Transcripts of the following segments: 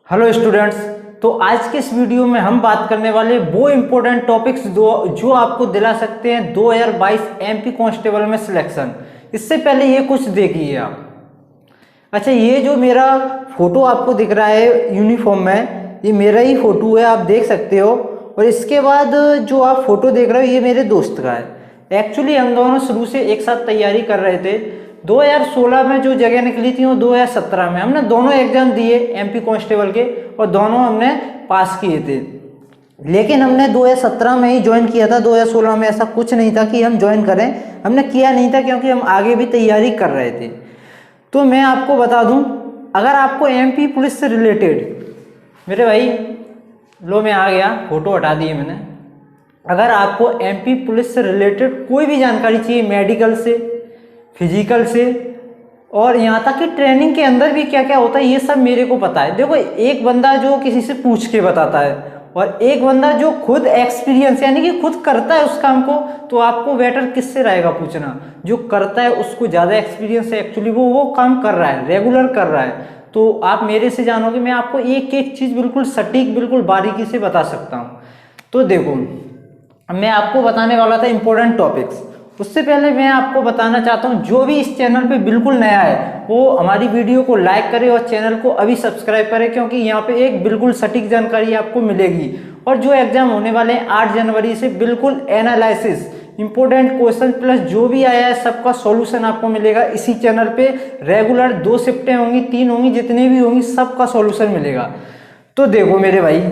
Hello students. तो आज के इस वीडियो में हम बात करने वाले वो इम्पोर्टेंट टॉपिक्स जो आपको दिला सकते हैं 2022 एमपी कांस्टेबल में सिलेक्शन। इससे पहले ये कुछ देखिए आप। अच्छा, ये जो मेरा फोटो आपको दिख रहा है यूनिफॉर्म में, ये मेरा ही फोटो है, आप देख सकते हो। और इसके बाद जो आप फोटो देख रहे हो ये मेरे दोस्त का है। एक्चुअली हम दोनों शुरू से एक साथ तैयारी कर रहे थे। 2016 में जो जगह निकली थी वो 2017 में हमने दोनों एग्जाम दिए एमपी कांस्टेबल के, और दोनों हमने पास किए थे। लेकिन हमने 2017 में ही ज्वाइन किया था, 2016 में ऐसा कुछ नहीं था कि हम ज्वाइन करें, हमने किया नहीं था क्योंकि हम आगे भी तैयारी कर रहे थे। तो मैं आपको बता दूं, अगर आपको एमपी पुलिस से रिलेटेड, मेरे भाई लो मैं आ गया, फोटो हटा दिए मैंने। अगर आपको एमपी पुलिस से रिलेटेड कोई भी जानकारी चाहिए, मेडिकल से, फिजिकल से, और यहाँ तक कि ट्रेनिंग के अंदर भी क्या क्या होता है ये सब मेरे को पता है। देखो, एक बंदा जो किसी से पूछ के बताता है और एक बंदा जो खुद एक्सपीरियंस यानी कि खुद करता है उस काम को, तो आपको बेटर किससे रहेगा पूछना? जो करता है उसको ज़्यादा एक्सपीरियंस है, एक्चुअली वो काम कर रहा है, रेगुलर कर रहा है। तो आप मेरे से जानोगे, मैं आपको एक एक चीज़ बिल्कुल सटीक, बिल्कुल बारीकी से बता सकता हूँ। तो देखो, मैं आपको बताने वाला था इंपॉर्टेंट टॉपिक्स। उससे पहले मैं आपको बताना चाहता हूँ, जो भी इस चैनल पे बिल्कुल नया है वो हमारी वीडियो को लाइक करे और चैनल को अभी सब्सक्राइब करे, क्योंकि यहाँ पे एक बिल्कुल सटीक जानकारी आपको मिलेगी। और जो एग्जाम होने वाले हैं 8 जनवरी से, बिल्कुल एनालिसिस, इंपॉर्टेंट क्वेश्चन प्लस जो भी आया है सबका सॉल्यूशन आपको मिलेगा इसी चैनल पे। रेगुलर 2 शिफ्टें होंगी, 3 होंगी, जितनी भी होंगी सबका सॉल्यूशन मिलेगा। तो देखो मेरे भाई,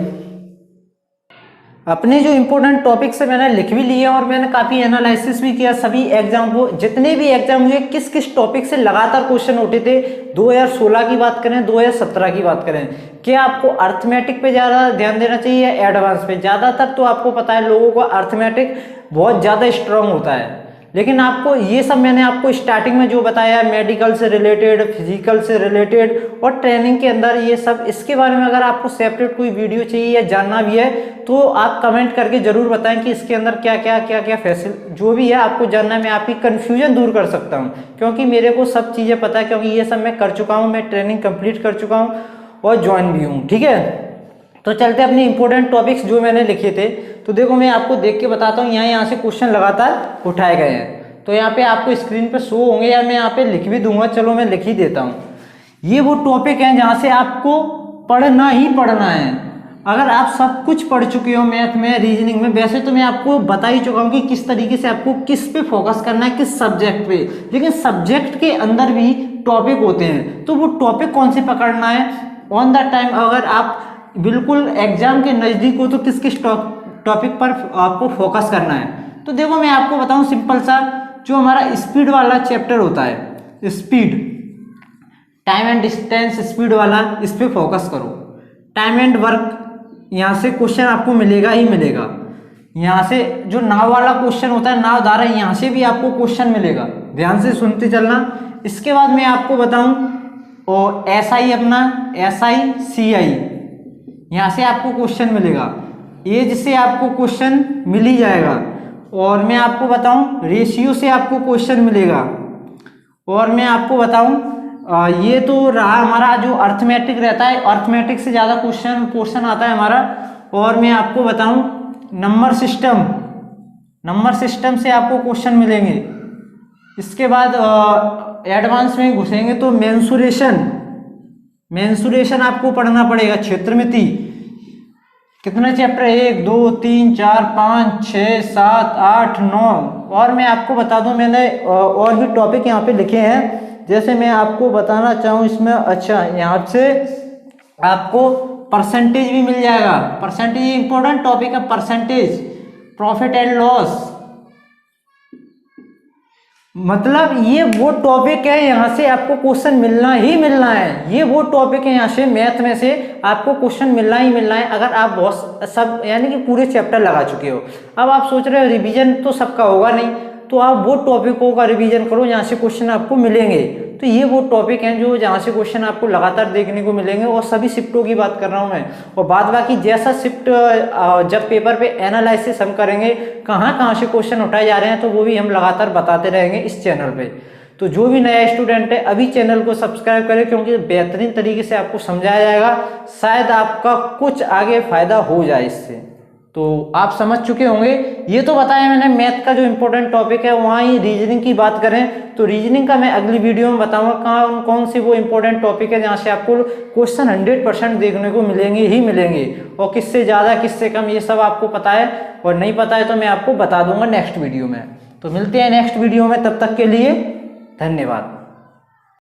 अपने जो इम्पोर्टेंट टॉपिक्स है मैंने लिख भी लिए और मैंने काफ़ी एनालिसिस भी किया सभी एग्जाम को। जितने भी एग्जाम हुए किस किस टॉपिक से लगातार क्वेश्चन उठे थे, 2016 की बात करें, 2017 की बात करें, क्या आपको अर्थमेटिक पे ज़्यादा ध्यान देना चाहिए या एडवांस पे? ज़्यादातर तो आपको पता है लोगों को अर्थमेटिक बहुत ज़्यादा स्ट्रांग होता है, लेकिन आपको ये सब मैंने आपको स्टार्टिंग में जो बताया, मेडिकल से रिलेटेड, फिजिकल से रिलेटेड और ट्रेनिंग के अंदर ये सब, इसके बारे में अगर आपको सेपरेट कोई वीडियो चाहिए या जानना भी है तो आप कमेंट करके जरूर बताएं कि इसके अंदर क्या क्या जो भी है आपको जानना है। मैं आपकी कन्फ्यूजन दूर कर सकता हूँ क्योंकि मेरे को सब चीज़ें पता है, क्योंकि ये सब मैं कर चुका हूँ, मैं ट्रेनिंग कंप्लीट कर चुका हूँ और ज्वाइन भी हूँ। ठीक है, तो चलते अपने इंपॉर्टेंट टॉपिक्स जो मैंने लिखे थे। तो देखो, मैं आपको देख के बताता हूँ, यहाँ से क्वेश्चन लगातार उठाए गए हैं। तो यहाँ पे आपको स्क्रीन पे शो होंगे या मैं यहाँ पे लिख भी दूंगा, चलो मैं लिख ही देता हूँ। ये वो टॉपिक है जहाँ से आपको पढ़ना ही पढ़ना है। अगर आप सब कुछ पढ़ चुके हो मैथ में, रीजनिंग में, वैसे तो मैं आपको बता ही चुका हूँ कि किस तरीके से आपको किस पे फोकस करना है, किस सब्जेक्ट पे, लेकिन सब्जेक्ट के अंदर भी टॉपिक होते हैं। तो वो टॉपिक कौन से पकड़ना है ऑन द टाइम, अगर आप बिल्कुल एग्जाम के नज़दीक हो तो किस किस टॉपिक पर आपको फोकस करना है। तो देखो, मैं आपको बताऊं सिंपल सा, जो हमारा स्पीड वाला चैप्टर होता है, speed, time and distance, speed वाला, इस पे फोकस करो। टाइम एंड वर्क, यहाँ से क्वेश्चन आपको मिलेगा ही मिलेगा। यहाँ से जो नाव वाला क्वेश्चन होता है, नाव धारा, यहाँ से भी आपको क्वेश्चन मिलेगा, ध्यान से सुनते चलना। इसके बाद मैं आपको बताऊं, और SI अपना, SI CI, यहाँ से आपको क्वेश्चन मिलेगा, ये जिससे आपको क्वेश्चन मिल ही जाएगा। और मैं आपको बताऊं, रेशियो से आपको क्वेश्चन मिलेगा। और मैं आपको बताऊं, ये तो रहा हमारा जो अर्थमेटिक रहता है, अर्थमेटिक से ज़्यादा पोर्शन आता है हमारा। और मैं आपको बताऊं, नंबर सिस्टम से आपको क्वेश्चन मिलेंगे। इसके बाद एडवांस में घुसेंगे तो मेंसुरेशन आपको पढ़ना पड़ेगा। क्षेत्रमिति, कितना चैप्टर है, 1 2 3 4 5 6 7 8 9। और मैं आपको बता दूं, मैंने और भी टॉपिक यहाँ पे लिखे हैं, जैसे मैं आपको बताना चाहूँ इसमें। अच्छा, यहाँ से आपको परसेंटेज भी मिल जाएगा। परसेंटेज इंपॉर्टेंट टॉपिक है, परसेंटेज, प्रॉफिट एंड लॉस, मतलब ये वो टॉपिक है यहाँ से आपको क्वेश्चन मिलना ही मिलना है। ये वो टॉपिक है यहाँ से मैथ में से आपको क्वेश्चन मिलना ही मिलना है, अगर आप बहुत सब यानी कि पूरे चैप्टर लगा चुके हो। अब आप सोच रहे हो रिवीजन तो सबका होगा नहीं, तो आप वो टॉपिकों का रिवीजन करो जहाँ से क्वेश्चन आपको मिलेंगे। तो ये वो टॉपिक हैं जो जहाँ से क्वेश्चन आपको लगातार देखने को मिलेंगे, और सभी शिफ्टों की बात कर रहा हूँ मैं। और बाद बाकी जैसा शिफ्ट जब पेपर पे एनालिसिस हम करेंगे, कहाँ कहाँ से क्वेश्चन उठाए जा रहे हैं, तो वो भी हम लगातार बताते रहेंगे इस चैनल पे। तो जो भी नया स्टूडेंट है अभी चैनल को सब्सक्राइब करें, क्योंकि बेहतरीन तरीके से आपको समझाया जाएगा, शायद आपका कुछ आगे फायदा हो जाए इससे। तो आप समझ चुके होंगे। ये तो बताया मैंने मैथ का जो इंपॉर्टेंट टॉपिक है, वहाँ ही रीजनिंग की बात करें तो रीजनिंग का मैं अगली वीडियो में बताऊंगा कौन कौन सी वो इंपॉर्टेंट टॉपिक है जहाँ से आपको क्वेश्चन 100% देखने को मिलेंगे ही मिलेंगे, और किससे ज़्यादा किससे कम ये सब आपको पता है, और नहीं पता है तो मैं आपको बता दूंगा नेक्स्ट वीडियो में। तो मिलते हैं नेक्स्ट वीडियो में, तब तक के लिए धन्यवाद।